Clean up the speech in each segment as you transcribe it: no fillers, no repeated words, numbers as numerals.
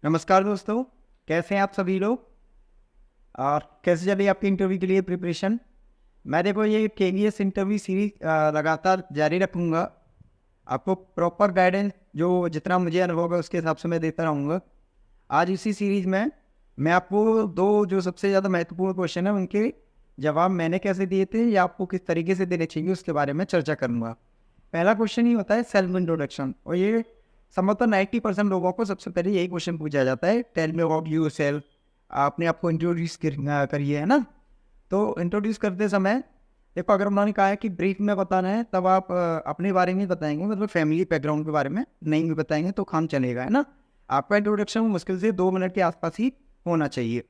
नमस्कार दोस्तों, कैसे हैं आप सभी लोग? और कैसे चली आपकी इंटरव्यू के लिए प्रिपरेशन? मैं देखो ये केवीएस इंटरव्यू सीरीज लगातार जारी रखूँगा। आपको प्रॉपर गाइडेंस जो जितना मुझे अनुभव है उसके हिसाब से मैं देता रहूँगा। आज इसी सीरीज़ में मैं आपको 2 जो सबसे ज़्यादा महत्वपूर्ण क्वेश्चन हैं उनके जवाब मैंने कैसे दिए थे या आपको किस तरीके से देने चाहिए उसके बारे में चर्चा करूँगा। पहला क्वेश्चन ये होता है सेल्फ इंट्रोडक्शन और ये संभवतः 90% लोगों को सबसे पहले यही क्वेश्चन पूछा जाता है, टेल मी अबाउट योरसेल्फ। आपने आपको इंट्रोड्यूस करिए, है ना? तो इंट्रोड्यूस करते समय देखो, अगर उन्होंने कहा है कि ब्रीफ में बताना है तब आप अपने बारे में बताएंगे, मतलब फैमिली बैकग्राउंड के बारे में नहीं भी बताएंगे तो काम चलेगा, है ना? आपका इंट्रोडक्शन मुश्किल से 2 मिनट के आसपास ही होना चाहिए।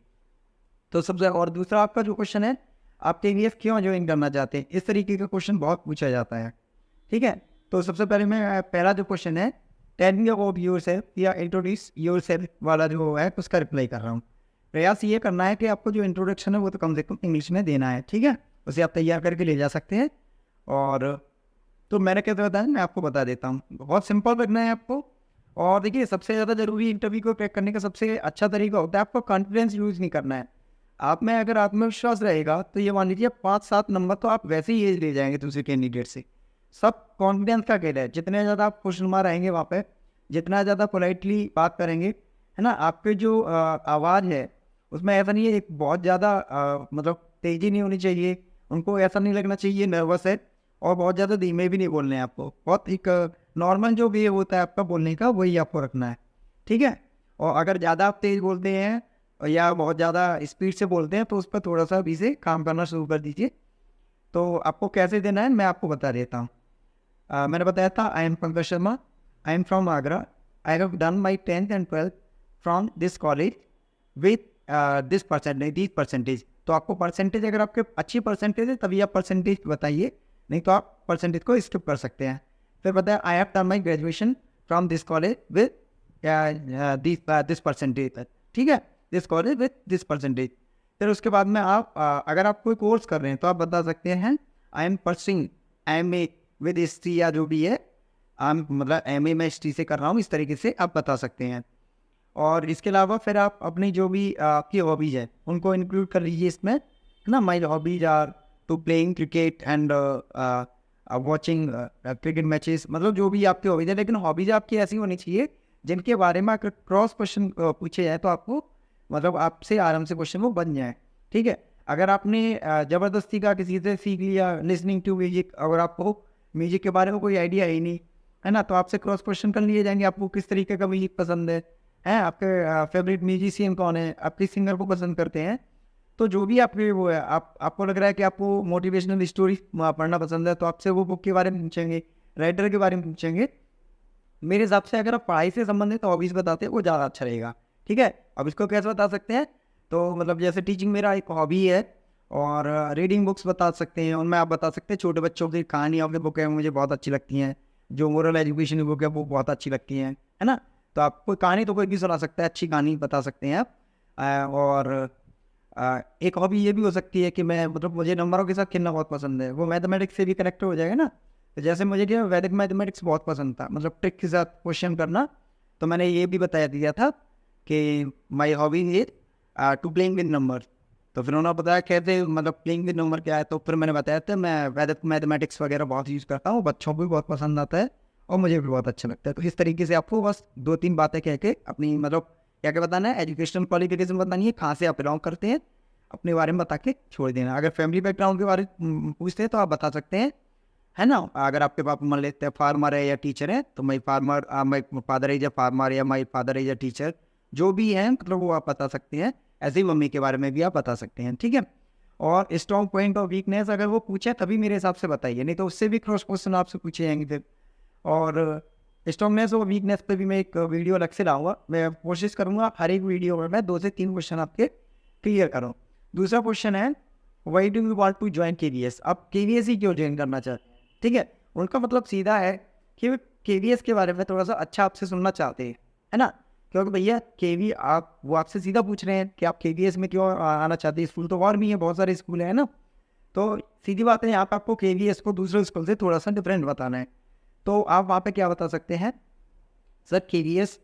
तो सबसे और दूसरा आपका जो क्वेश्चन है, आप केवीएफ क्यों ज्वाइन करना चाहते हैं? इस तरीके का क्वेश्चन बहुत पूछा जाता है, ठीक है? तो सबसे पहले मैं पहला जो क्वेश्चन है, टेल मी अबाउट योरसेल्फ या इंट्रोड्यूस योरसेल्फ वाला जो है उसका रिप्लाई कर रहा हूँ। प्रयास ये करना है कि आपको जो इंट्रोडक्शन है वो तो कम से कम इंग्लिश में देना है, ठीक है? उसे आप तैयार करके ले जा सकते हैं। और तो मैंने कैसे बताया, मैं आपको बता देता हूँ। बहुत सिंपल रखना है आपको। और देखिए, सबसे ज़्यादा ज़रूरी इंटरव्यू को क्रैक करने का सबसे अच्छा तरीका होता है आपको कॉन्फिडेंस यूज़ नहीं करना है। आप में अगर आत्मविश्वास रहेगा तो ये मान लीजिए 5-7 नंबर तो आप वैसे ही ले जाएंगे दूसरे कैंडिडेट से। सब कॉन्फिडेंस का खेल है। जितने ज़्यादा आप खुशनुमा रहेंगे वहाँ पे, जितना ज़्यादा पोलाइटली बात करेंगे, है ना? आपके जो आवाज़ है उसमें ऐसा नहीं है एक बहुत ज़्यादा मतलब तेज़ी नहीं होनी चाहिए। उनको ऐसा नहीं लगना चाहिए नर्वस है, और बहुत ज़्यादा धीमे भी नहीं बोलने हैं आपको। बहुत एक नॉर्मल जो वे होता है आपका बोलने का, वही आपको रखना है, ठीक है? और अगर ज़्यादा आप तेज़ बोलते हैं या बहुत ज़्यादा स्पीड से बोलते हैं तो उस पर थोड़ा-सा अभी से काम करना शुरू कर दीजिए। तो आपको कैसे देना है मैं आपको बता देता हूँ। मैंने बताया था, I am Pankaj Sharma, I am from Agra, I have done my 10th and 12th from this college with this percentage. तो आपको परसेंटेज, अगर आपके अच्छी परसेंटेज है तभी आप परसेंटेज बताइए, नहीं तो आप परसेंटेज को स्किप कर सकते हैं। फिर बताया, I have done my graduation from this college with this percentage, ठीक है? This college with this percentage. फिर उसके बाद में आप अगर आप कोई कोर्स कर रहे हैं तो आप बता सकते हैं, I am pursuing MA with history या जो भी है, मतलब MA मैं हिस्ट्री से कर रहा हूँ, इस तरीके से आप बता सकते हैं। और इसके अलावा फिर आप अपनी जो भी आपकी हॉबीज़ है उनको इंक्लूड कर लीजिए इसमें, है ना? My hobbies are to playing cricket and watching cricket matches, मतलब जो भी आपकी हॉबीज़ है, लेकिन हॉबीज़ आपकी ऐसी होनी चाहिए जिनके बारे में अगर क्रॉस क्वेश्चन पूछे जाए तो आपको, मतलब आपसे आराम से क्वेश्चन वो बन जाए, ठीक है? अगर आपने ज़बरदस्ती का किसी से सीख लिया लिसनिंग टू म्यूजिक, अगर आपको म्यूजिक के बारे में कोई आइडिया ही नहीं, है ना? तो आपसे क्रॉस क्वेश्चन कर लिए जाएंगे, आपको किस तरीके का म्यूजिक पसंद है आपके फेवरेट म्यूजिशियन कौन है, आप किस सिंगर को पसंद करते हैं। तो जो भी आपके वो है, आपको लग रहा है कि आपको मोटिवेशनल स्टोरी पढ़ना पसंद है तो आपसे वो बुक के बारे में पूछेंगे, राइटर के बारे में पूछेंगे। मेरे हिसाब से अगर आप पढ़ाई से संबंधित हॉबीज़ बताते हैं वो ज़्यादा अच्छा रहेगा, ठीक है? अब इसको कैसे बता सकते हैं, तो मतलब जैसे टीचिंग मेरा एक हॉबी है, और रीडिंग बुक्स बता सकते हैं, उनमें आप बता सकते हैं छोटे बच्चों की कहानियों की बुक है मुझे बहुत अच्छी लगती हैं, जो मोरल एजुकेशन की बुक है वो बहुत अच्छी लगती हैं, है ना? तो आप कोई कहानी तो कोई भी सुना सकता है, अच्छी कहानी बता सकते हैं आप। और एक हॉबी ये भी हो सकती है कि मैं, मतलब मुझे नंबरों के साथ खेलना बहुत पसंद है, वो मैथमेटिक्स से भी कनेक्ट हो जाएगा ना। तो जैसे मुझे क्या वैदिक मैथमेटिक्स बहुत पसंद था, मतलब ट्रिक के साथ क्वेश्चन करना, तो मैंने ये भी बताया दिया था कि my hobby is to playing with number. तो फिर उन्होंने बताया कैसे, मतलब प्लेइंग विद नंबर क्या है, तो फिर मैंने बताया था मैं वैदिक मैथमेटिक्स वगैरह बहुत यूज़ करता हूँ, बच्चों को भी बहुत पसंद आता है और मुझे भी बहुत अच्छा लगता है। तो इस तरीके से आपको बस 2-3 बातें कह के अपनी, मतलब क्या क्या बताना है, एजुकेशनल क्वालिफिकेशन बतानी है, कहाँ से आप बिलोंग करते हैं, अपने बारे में बता के छोड़ देना। अगर फैमिली बैकग्राउंड के बारे में पूछते हैं तो आप बता सकते हैं, है ना? अगर आपके पापा मान लेते हैं फार्मर है या टीचर है तो my father is a farmer या my father is a teacher, जो भी है मतलब वो आप बता सकते हैं। ऐसे ही मम्मी के बारे में भी आप बता सकते हैं, ठीक है? और स्ट्रॉन्ग पॉइंट और वीकनेस अगर वो पूछे तभी मेरे हिसाब से बताइए, नहीं तो उससे भी क्रॉस क्वेश्चन आपसे पूछे जाएंगे फिर। और स्ट्रॉन्गनेस और वीकनेस पे भी मैं एक वीडियो अलग से लाऊंगा। मैं कोशिश करूंगा हर एक वीडियो में मैं 2 से 3 क्वेश्चन आपके क्लियर करूँ। दूसरा क्वेश्चन है, why do you want to join KVS? आप केवीएस ही क्यों ज्वाइन करना चाहते हैं, ठीक है? उनका मतलब सीधा है कि वे केवीएस के बारे में थोड़ा सा अच्छा आपसे सुनना चाहते हैं, है ना? क्योंकि भैया केवी आप, वो आपसे सीधा पूछ रहे हैं कि आप केवीएस में क्यों आना चाहते हैं। स्कूल तो और भी है, बहुत सारे स्कूल हैं ना। तो सीधी बात है, यहाँ पर आपको केवीएस को दूसरे स्कूल से थोड़ा सा डिफरेंट बताना है। तो आप वहाँ पे क्या बता सकते हैं, सर केवीएस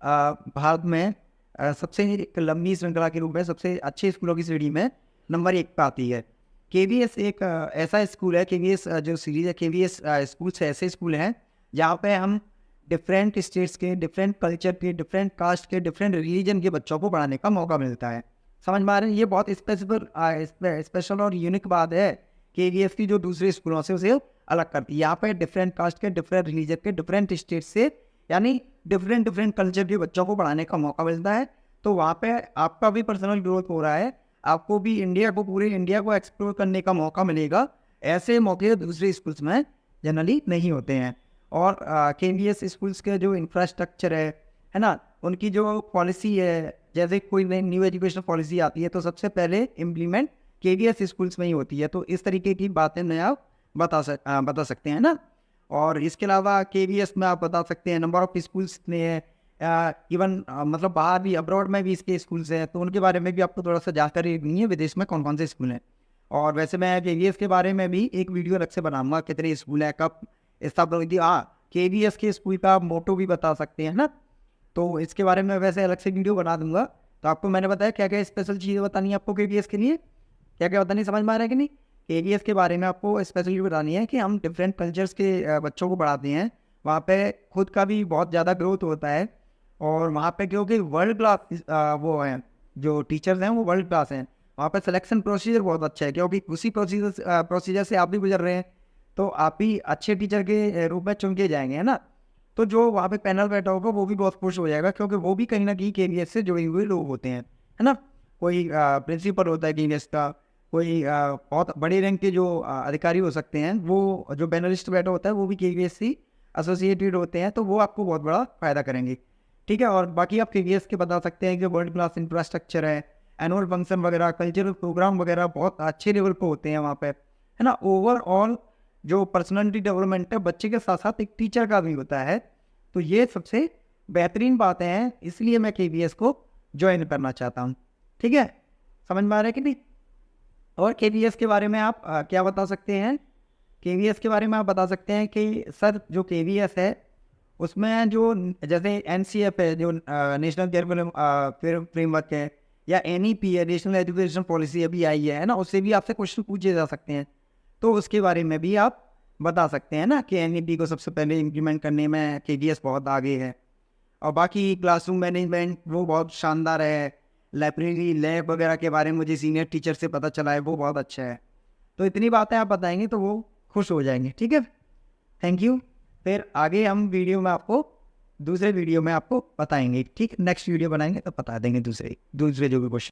भारत में सबसे एक लंबी श्रृंखला के रूप में सबसे अच्छे स्कूलों की श्रेणी में नंबर 1 पे आती है। केवीएस एक ऐसा स्कूल है, केवीएस जो सीरीज़ है, केवीएस स्कूल्स ऐसे स्कूल हैं जहाँ पे हम डिफरेंट स्टेट्स के, डिफरेंट कल्चर के, डिफरेंट कास्ट के, डिफरेंट रिलीजन के बच्चों को पढ़ाने का मौका मिलता है। समझ में आ रहे हैं? ये बहुत स्पेशल और यूनिक बात है केवीएस की, जो दूसरे स्कूलों से उसे अलग करती है। यहाँ पे डिफरेंट कास्ट के, डिफरेंट रिलीजन के, डिफरेंट स्टेट से, यानी डिफरेंट कल्चर के बच्चों को पढ़ाने का मौका मिलता है। तो वहाँ पे आपका भी पर्सनल ग्रोथ हो रहा है, आपको भी इंडिया को, पूरे इंडिया को एक्सप्लोर करने का मौका मिलेगा। ऐसे मौके दूसरे स्कूल्स में जनरली नहीं होते हैं। और केवीएस स्कूल्स के जो इंफ्रास्ट्रक्चर है ना, उनकी जो पॉलिसी है, जैसे कोई नई न्यू एजुकेशन पॉलिसी आती है तो सबसे पहले इम्प्लीमेंट केवीएस स्कूल्स में ही होती है। तो इस तरीके की बातें मैं आप बता सकते हैं ना। और इसके अलावा केवीएस में आप बता सकते हैं नंबर ऑफ स्कूल्स कितने हैं, इवन मतलब बाहर भी, अब्रॉड में भी इसके स्कूल्स हैं, तो उनके बारे में भी आपको थोड़ा सा जानकारी नहीं है विदेश में कौन कौन से स्कूल हैं। और वैसे मैं केवीएस के बारे में भी एक वीडियो अलग से बनाऊंगा, कितने स्कूल हैं, कब स्थापना हुई थी। केवीएस के स्कूल का मोटो भी बता सकते हैं ना, तो इसके बारे में वैसे अलग से वीडियो बना दूंगा। तो आपको मैंने बताया क्या क्या स्पेशल चीज़ें बतानी है आपको केवीएस के लिए, क्या क्या बतानी, समझ में आ रहा है कि नहीं। केवीएस के बारे में आपको स्पेशली बतानी है कि हम डिफरेंट कल्चर्स के बच्चों को पढ़ाते हैं। वहाँ पे खुद का भी बहुत ज़्यादा ग्रोथ होता है, और वहाँ पे क्योंकि वर्ल्ड क्लास वो हैं, जो टीचर्स हैं वो वर्ल्ड क्लास हैं। वहाँ पे सिलेक्शन प्रोसीजर बहुत अच्छा है, क्योंकि उसी प्रोसीजर से आप भी गुजर रहे हैं, तो आप भी अच्छे टीचर के रूप में चुन के जाएंगे, है ना। तो जो वहाँ पे पैनल बैठा होगा वो भी बहुत खुश हो जाएगा, क्योंकि वो भी कहीं ना कहीं केवीएस से जुड़े हुए लोग होते हैं, है ना। कोई प्रिंसिपल होता है केवीएस का, कोई बहुत बड़े रैंक के जो अधिकारी हो सकते हैं, वो जो पैनलिस्ट बैठा होता है वो भी केवीएस से एसोसिएटेड होते हैं, तो वो आपको बहुत बड़ा फ़ायदा करेंगे, ठीक है। और बाकी आप केवीएस के बता सकते हैं कि वर्ल्ड क्लास इंफ्रास्ट्रक्चर है, एनुअल फंक्शन वगैरह, कल्चरल प्रोग्राम वगैरह बहुत अच्छे लेवल पे होते हैं वहाँ पे, है ना। ओवरऑल जो पर्सनालिटी डेवलपमेंट है बच्चे के साथ साथ एक टीचर का भी होता है। तो ये सबसे बेहतरीन बातें हैं, इसलिए मैं केवीएस को ज्वाइन करना चाहता हूँ, ठीक है। समझ में आ रहा है कि नहीं। और केवीएस के बारे में आप क्या बता सकते हैं, केवीएस के बारे में आप बता सकते हैं कि सर जो केवीएस है उसमें जो जैसे एनसीएफ है, जो नेशनल करिकुलम फ्रेमवर्क है, या एनईपी है, नेशनल एजुकेशन पॉलिसी अभी आई है ना, उससे भी आपसे क्वेश्चन पूछे जा सकते हैं। तो उसके बारे में भी आप बता सकते हैं ना कि एनईपी को सबसे पहले इम्प्लीमेंट करने में केवीएस बहुत आगे है। और बाकी क्लासरूम मैनेजमेंट वो बहुत शानदार है, लाइब्रेरी लैब वगैरह के बारे में मुझे सीनियर टीचर से पता चला है, वो बहुत अच्छा है। तो इतनी बातें आप बताएंगे तो वो खुश हो जाएंगे, ठीक है। Thank you. फिर आगे हम दूसरे वीडियो में आपको बताएंगे, ठीक। नेक्स्ट वीडियो बनाएंगे तो बता देंगे दूसरे जो भी क्वेश्चन।